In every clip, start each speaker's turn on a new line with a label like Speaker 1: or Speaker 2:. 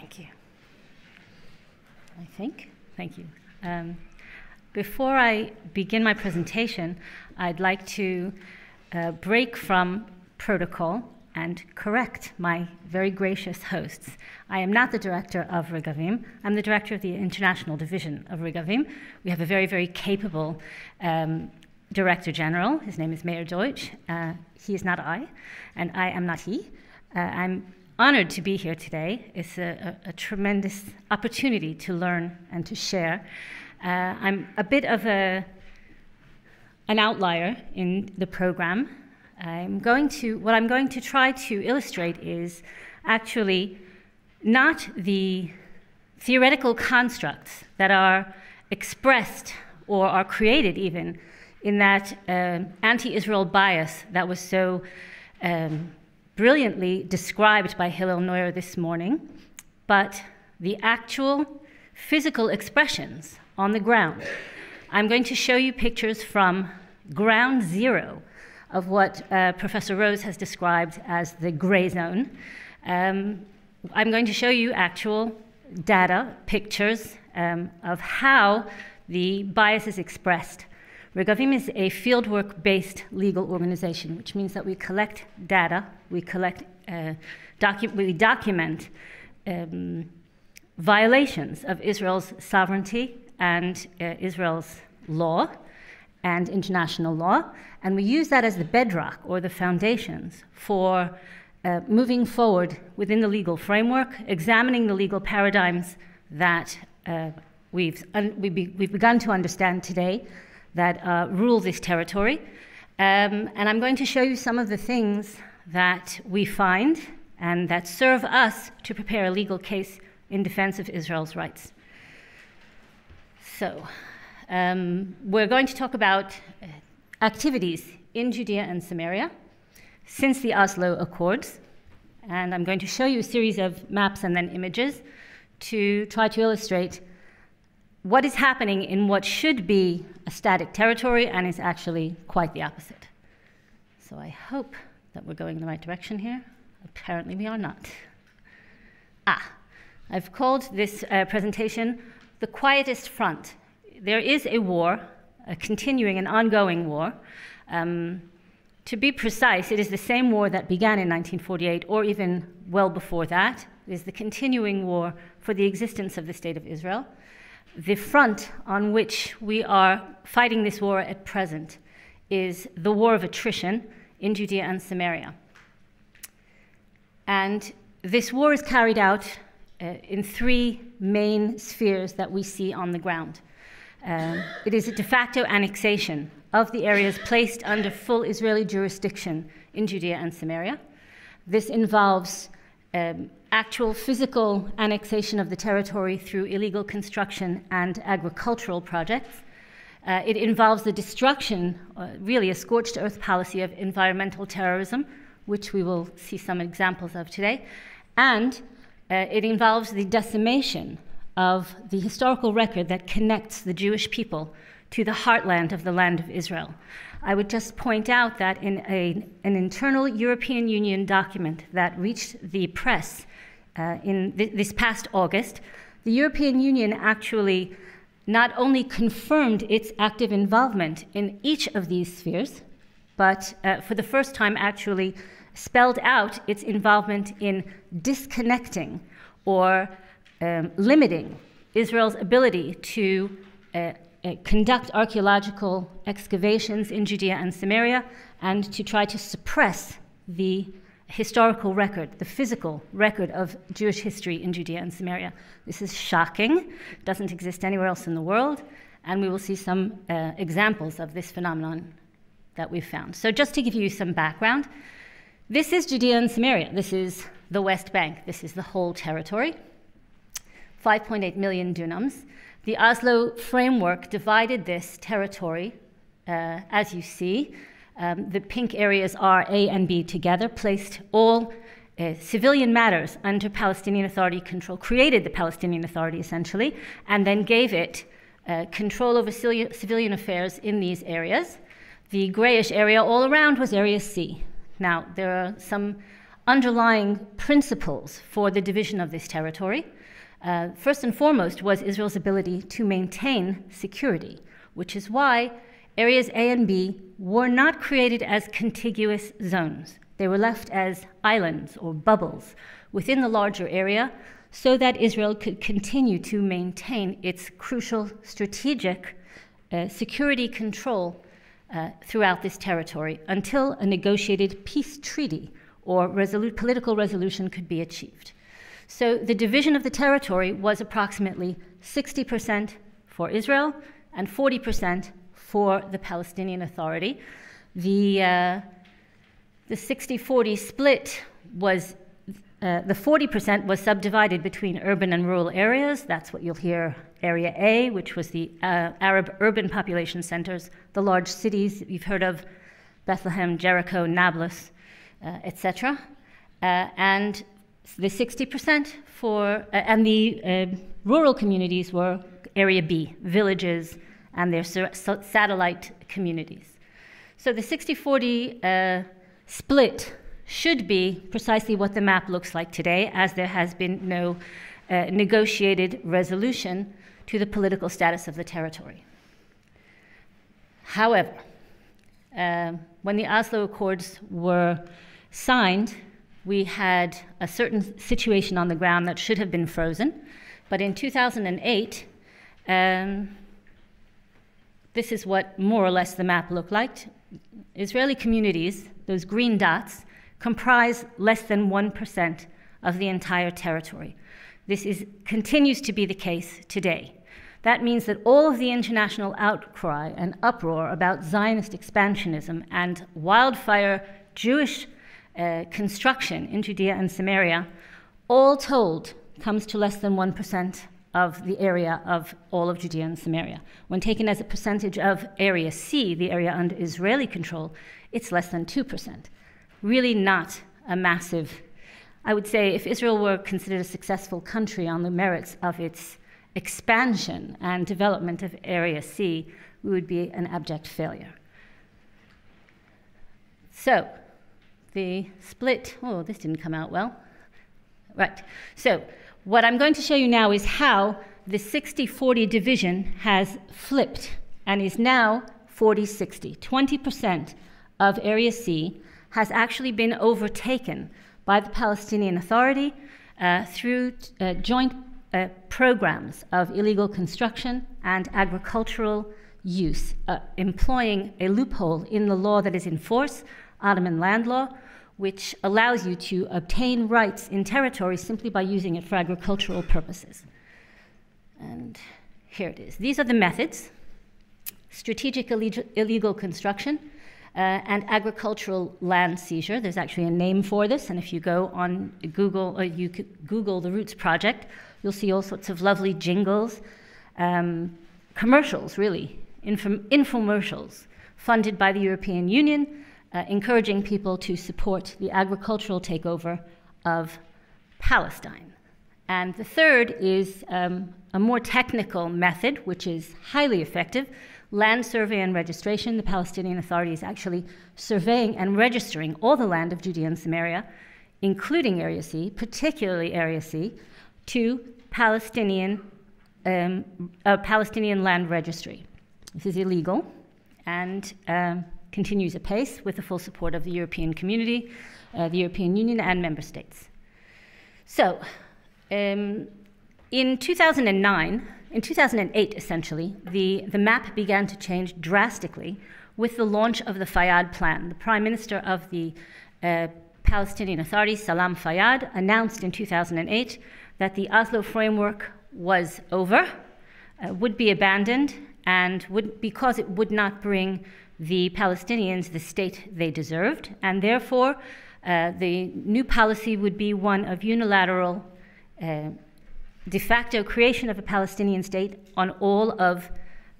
Speaker 1: Thank you. I think. Thank you. Before I begin my presentation, I'd like to break from protocol and correct my very gracious hosts. I am not the director of Regavim. I'm the director of the international division of Regavim. We have a very, very capable director general. His name is Meir Deutsch. He is not I, and I am not he. I'm honored to be here today. It's a tremendous opportunity to learn and to share. I'm a bit of an outlier in the program. What I'm going to try to illustrate is actually not the theoretical constructs that are expressed or are created even in that anti-Israel bias that was so brilliantly described by Hillel Neuer this morning, but the actual physical expressions on the ground. I'm going to show you pictures from ground zero of what Professor Rose has described as the gray zone. I'm going to show you actual data, pictures of how the bias is expressed. Regavim is a fieldwork-based legal organization, which means that we collect data, we document violations of Israel's sovereignty and Israel's law and international law, and we use that as the bedrock or the foundations for moving forward within the legal framework, examining the legal paradigms that we've begun to understand today that rule this territory. And I'm going to show you some of the things that we find and that serve us to prepare a legal case in defense of Israel's rights. So, we're going to talk about activities in Judea and Samaria since the Oslo Accords. And I'm going to show you a series of maps and then images to try to illustrate what is happening in what should be a static territory and is actually quite the opposite. So I hope that we're going in the right direction here. Apparently we are not. I've called this presentation The Quietest Front. There is a war, a continuing and ongoing war. To be precise, it is the same war that began in 1948 or even well before that. It is the continuing war for the existence of the State of Israel. The front on which we are fighting this war at present is the war of attrition in Judea and Samaria. And this war is carried out in three main spheres that we see on the ground. It is a de facto annexation of the areas placed under full Israeli jurisdiction in Judea and Samaria. This involves actual physical annexation of the territory through illegal construction and agricultural projects. It involves the destruction, really a scorched earth policy of environmental terrorism, which we will see some examples of today. And it involves the decimation of the historical record that connects the Jewish people to the heartland of the land of Israel. I would just point out that in an internal European Union document that reached the press in this past August, the European Union actually not only confirmed its active involvement in each of these spheres, but for the first time actually spelled out its involvement in disconnecting or limiting Israel's ability to conduct archaeological excavations in Judea and Samaria and to try to suppress the historical record, the physical record of Jewish history in Judea and Samaria. This is shocking, doesn't exist anywhere else in the world, and we will see some examples of this phenomenon that we've found. So just to give you some background, this is Judea and Samaria. This is the West Bank. This is the whole territory, 5.8 million dunams. The Oslo framework divided this territory, as you see. The pink areas are A and B together, placed all civilian matters under Palestinian Authority control, created the Palestinian Authority essentially, and then gave it control over civilian affairs in these areas. The grayish area all around was Area C. Now, there are some underlying principles for the division of this territory. First and foremost was Israel's ability to maintain security, which is why areas A and B were not created as contiguous zones. They were left as islands or bubbles within the larger area so that Israel could continue to maintain its crucial strategic security control throughout this territory until a negotiated peace treaty or political resolution could be achieved. So the division of the territory was approximately 60% for Israel and 40% for the Palestinian Authority. The 60-40 split was, the 40% was subdivided between urban and rural areas. That's what you'll hear, Area A, which was the Arab urban population centers, the large cities you've heard of, Bethlehem, Jericho, Nablus, etc. And the 60% for, and the rural communities were Area B, villages and their satellite communities. So the 60-40 split should be precisely what the map looks like today, as there has been no negotiated resolution to the political status of the territory. However, when the Oslo Accords were signed, we had a certain situation on the ground that should have been frozen. But in 2008, this is what more or less the map looked like. Israeli communities, those green dots, comprise less than 1% of the entire territory. This continues to be the case today. That means that all of the international outcry and uproar about Zionist expansionism and wildfire Jewish construction in Judea and Samaria, all told, comes to less than 1% of the area of all of Judea and Samaria. When taken as a percentage of Area C, the area under Israeli control, it's less than 2%. Really not a massive, I would say if Israel were considered a successful country on the merits of its expansion and development of Area C, we would be an abject failure. So, the split, oh, this didn't come out well. Right, so what I'm going to show you now is how the 60-40 division has flipped and is now 40-60. 20% of Area C has actually been overtaken by the Palestinian Authority through joint programs of illegal construction and agricultural use, employing a loophole in the law that is in force, Ottoman land law, which allows you to obtain rights in territory simply by using it for agricultural purposes. And here it is. These are the methods: strategic illegal construction and agricultural land seizure. There's actually a name for this, and if you go on Google, or you could Google the Roots Project, you'll see all sorts of lovely jingles, commercials, really, infomercials funded by the European Union, encouraging people to support the agricultural takeover of Palestine. And the third is a more technical method, which is highly effective: land survey and registration. The Palestinian Authority is actually surveying and registering all the land of Judea and Samaria, including Area C, particularly Area C, to Palestinian land registry. This is illegal and continues apace with the full support of the European community, the European Union, and member states. So, in 2008, essentially, the map began to change drastically with the launch of the Fayyad Plan. The Prime Minister of the Palestinian Authority, Salam Fayyad, announced in 2008 that the Oslo framework was over, would be abandoned, and because it would not bring the Palestinians the state they deserved, and therefore the new policy would be one of unilateral de facto creation of a Palestinian state on all of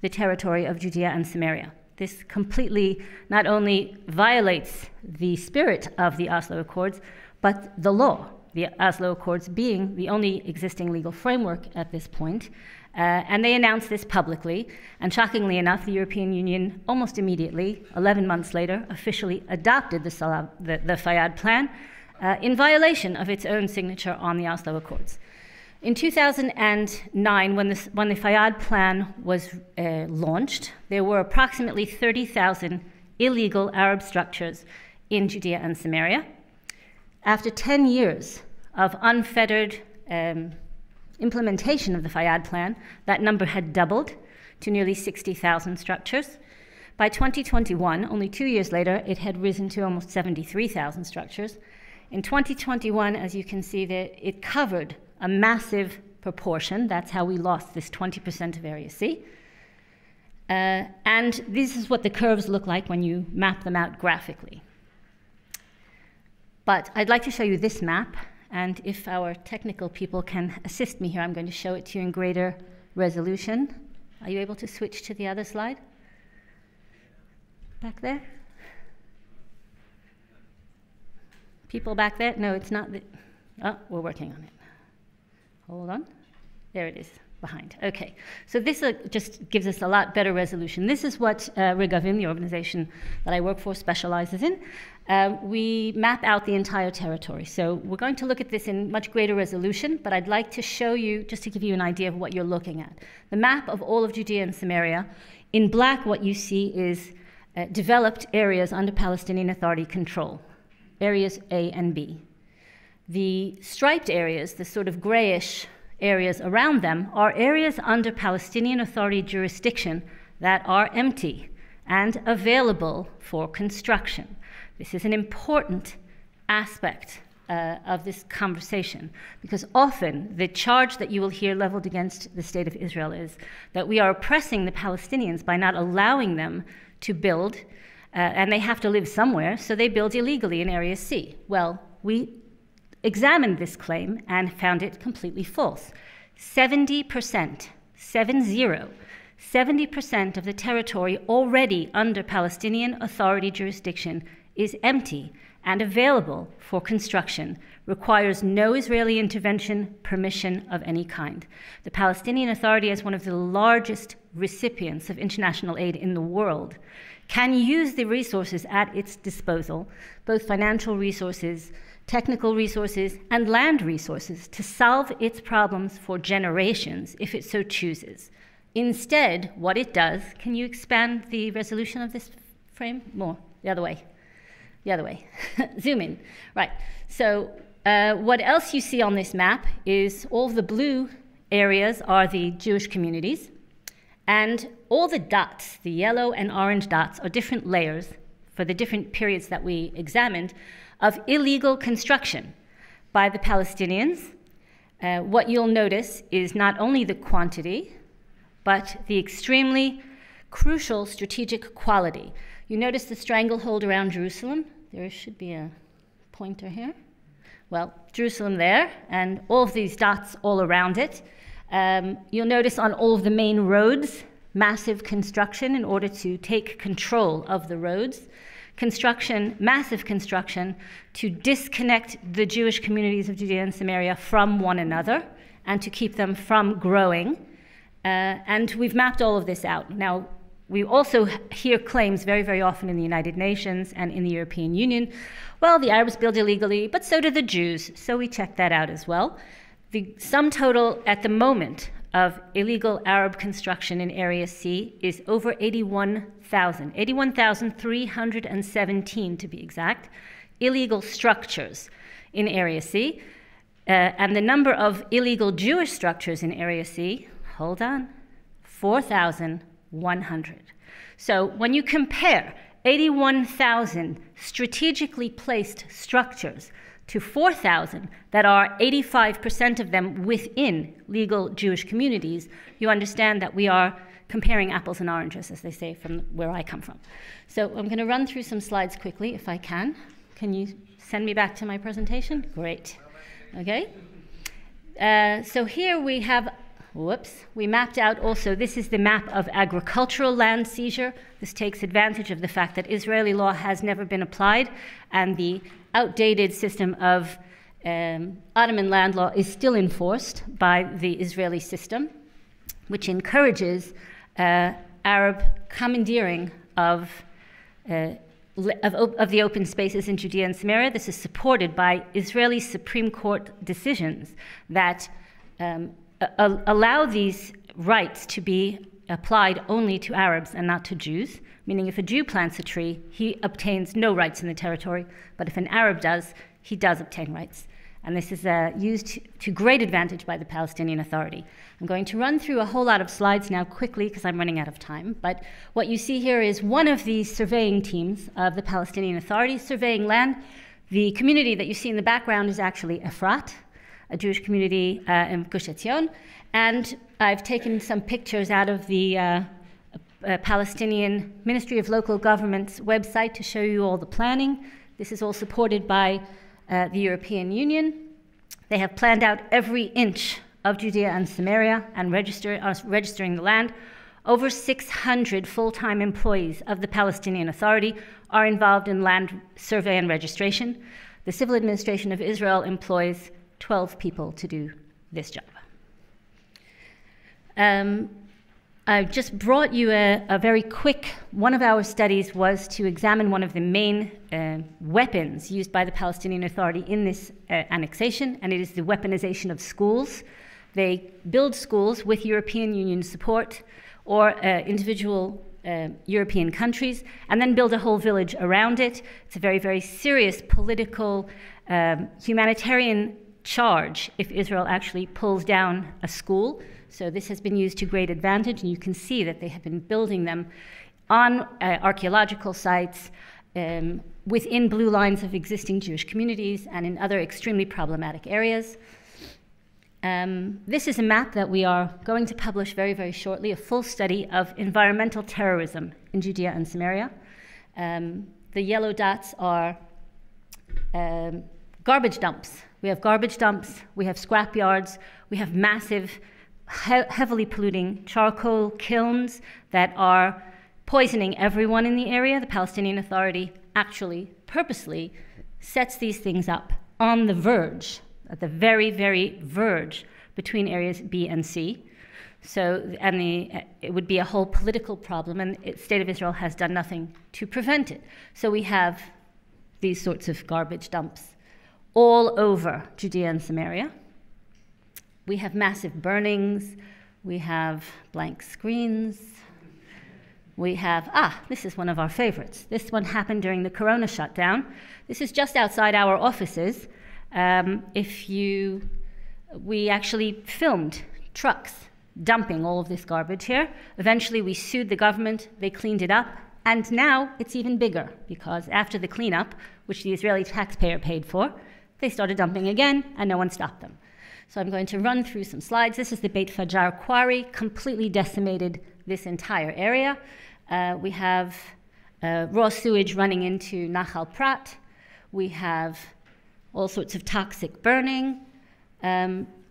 Speaker 1: the territory of Judea and Samaria. This completely not only violates the spirit of the Oslo Accords, but the law, the Oslo Accords being the only existing legal framework at this point. And they announced this publicly, and shockingly enough, the European Union almost immediately, 11 months later, officially adopted the Fayyad Plan, in violation of its own signature on the Oslo Accords. In 2009, when the Fayyad Plan was launched, there were approximately 30,000 illegal Arab structures in Judea and Samaria. After 10 years of unfettered implementation of the Fayyad Plan, that number had doubled to nearly 60,000 structures. By 2021, only 2 years later, it had risen to almost 73,000 structures. In 2021, as you can see there, it covered a massive proportion. That's how we lost this 20% of Area C. And this is what the curves look like when you map them out graphically. But I'd like to show you this map, and if our technical people can assist me here, I'm going to show it to you in greater resolution. Are you able to switch to the other slide? Back there? People back there? No, it's not. Oh, we're working on it. Hold on. There it is, behind. Okay. So this just gives us a lot better resolution. This is what Regavim, the organization that I work for, specializes in. We map out the entire territory. So we're going to look at this in much greater resolution, but I'd like to show you, just to give you an idea of what you're looking at. The map of all of Judea and Samaria. In black, what you see is developed areas under Palestinian Authority control, areas A and B. The striped areas, the sort of grayish areas around them, are areas under Palestinian Authority jurisdiction that are empty and available for construction. This is an important aspect of this conversation, because often the charge that you will hear leveled against the State of Israel is that we are oppressing the Palestinians by not allowing them to build, and they have to live somewhere, so they build illegally in Area C. Well, we examined this claim and found it completely false. 70% of the territory already under Palestinian Authority jurisdiction is empty and available for construction, requires no Israeli intervention, permission of any kind. The Palestinian Authority, as one of the largest recipients of international aid in the world, can use the resources at its disposal, both financial resources, technical resources, and land resources, to solve its problems for generations if it so chooses. Instead, what it does, can you expand the resolution of this frame? More, the other way. The other way. Zoom in. Right. So what else you see on this map is all the blue areas are the Jewish communities, and all the dots, the yellow and orange dots, are different layers for the different periods that we examined of illegal construction by the Palestinians. What you'll notice is not only the quantity, but the extremely crucial strategic quality. You notice the stranglehold around Jerusalem? There should be a pointer here. Well, Jerusalem there, and all of these dots all around it. You'll notice on all of the main roads, massive construction in order to take control of the roads. Construction, massive construction, to disconnect the Jewish communities of Judea and Samaria from one another and to keep them from growing. And we've mapped all of this out. Now, we also hear claims very, very often in the United Nations and in the European Union, well, the Arabs build illegally, but so do the Jews. So we checked that out as well. The sum total at the moment of illegal Arab construction in Area C is over 81,000, 81,317 to be exact, illegal structures in Area C. And the number of illegal Jewish structures in Area C, hold on, 4,100. So when you compare 81,000 strategically placed structures to 4,000 that are 85% of them within legal Jewish communities, you understand that we are comparing apples and oranges, as they say, from where I come from. So I'm going to run through some slides quickly, if I can. Can you send me back to my presentation? Great. Okay. So here we have, we mapped out also, this is the map of agricultural land seizure. This takes advantage of the fact that Israeli law has never been applied, and the outdated system of Ottoman land law is still enforced by the Israeli system, which encourages Arab commandeering of of the open spaces in Judea and Samaria. This is supported by Israeli Supreme Court decisions that allow these rights to be applied only to Arabs and not to Jews, meaning if a Jew plants a tree, he obtains no rights in the territory, but if an Arab does, he does obtain rights. And this is used to great advantage by the Palestinian Authority. I'm going to run through a whole lot of slides now quickly because I'm running out of time. But what you see here is one of the surveying teams of the Palestinian Authority surveying land. The community that you see in the background is actually Efrat, a Jewish community in Gush Etzion. And I've taken some pictures out of the Palestinian Ministry of Local Government's website to show you all the planning. This is all supported by the European Union. They have planned out every inch of Judea and Samaria and registering the land. Over 600 full-time employees of the Palestinian Authority are involved in land survey and registration. The Civil Administration of Israel employs 12 people to do this job. I've just brought you a very quick, one of our studies was to examine one of the main weapons used by the Palestinian Authority in this annexation, and it is the weaponization of schools. They build schools with European Union support or individual European countries, and then build a whole village around it. It's a very, very serious political, humanitarian charge if Israel actually pulls down a school. So this has been used to great advantage, and you can see that they have been building them on archaeological sites within blue lines of existing Jewish communities and in other extremely problematic areas. This is a map that we are going to publish very, very shortly, a full study of environmental terrorism in Judea and Samaria. The yellow dots are garbage dumps. We have garbage dumps, we have scrap yards, we have massive heavily polluting charcoal kilns that are poisoning everyone in the area. The Palestinian Authority actually purposely sets these things up on the verge, at the very, very verge between areas B and C. So, it would be a whole political problem, and the State of Israel has done nothing to prevent it. So we have these sorts of garbage dumps all over Judea and Samaria. We have massive burnings, we have blank screens, we have, this is one of our favorites. This one happened during the Corona shutdown. This is just outside our offices. We actually filmed trucks dumping all of this garbage here. Eventually we sued the government, they cleaned it up, and now it's even bigger because after the cleanup, which the Israeli taxpayer paid for, they started dumping again and no one stopped them. So I'm going to run through some slides. This is the Beit Fajar quarry, completely decimated this entire area. We have raw sewage running into Nahal Prat. We have all sorts of toxic burning,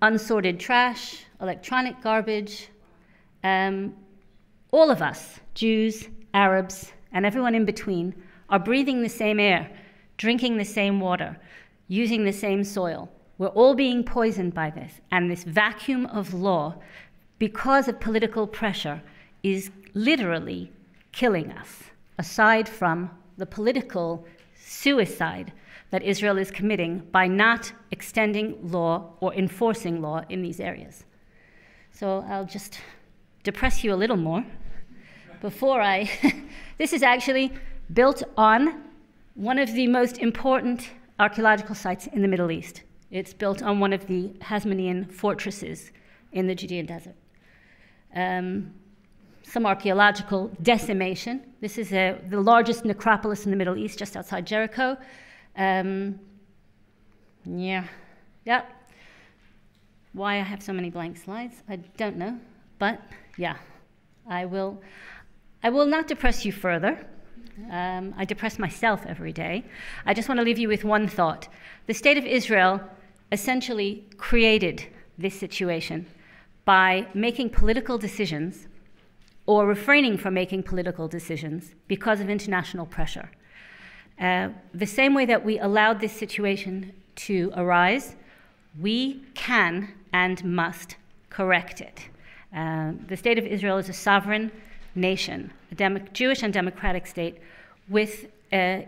Speaker 1: unsorted trash, electronic garbage. All of us, Jews, Arabs, and everyone in between, are breathing the same air, drinking the same water, using the same soil. We're all being poisoned by this, and this vacuum of law, because of political pressure, is literally killing us, aside from the political suicide that Israel is committing by not extending law or enforcing law in these areas. So I'll just depress you a little more before this is actually built on one of the most important archaeological sites in the Middle East. It's built on one of the Hasmonean fortresses in the Judean desert. Some archaeological decimation. This is the largest necropolis in the Middle East, just outside Jericho. Why I have so many blank slides, I don't know. But yeah, I will not depress you further. I depress myself every day. I just want to leave you with one thought. The State of Israel essentially created this situation by making political decisions or refraining from making political decisions because of international pressure. The same way that we allowed this situation to arise, we can and must correct it. The State of Israel is a sovereign nation, a Jewish and democratic state with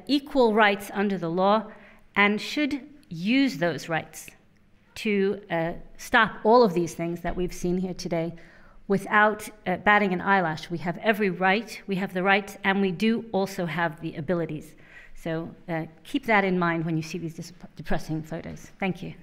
Speaker 1: equal rights under the law and should use those rights to stop all of these things that we've seen here today without batting an eyelash. We have every right, we have the rights, and we do also have the abilities. So keep that in mind when you see these depressing photos. Thank you.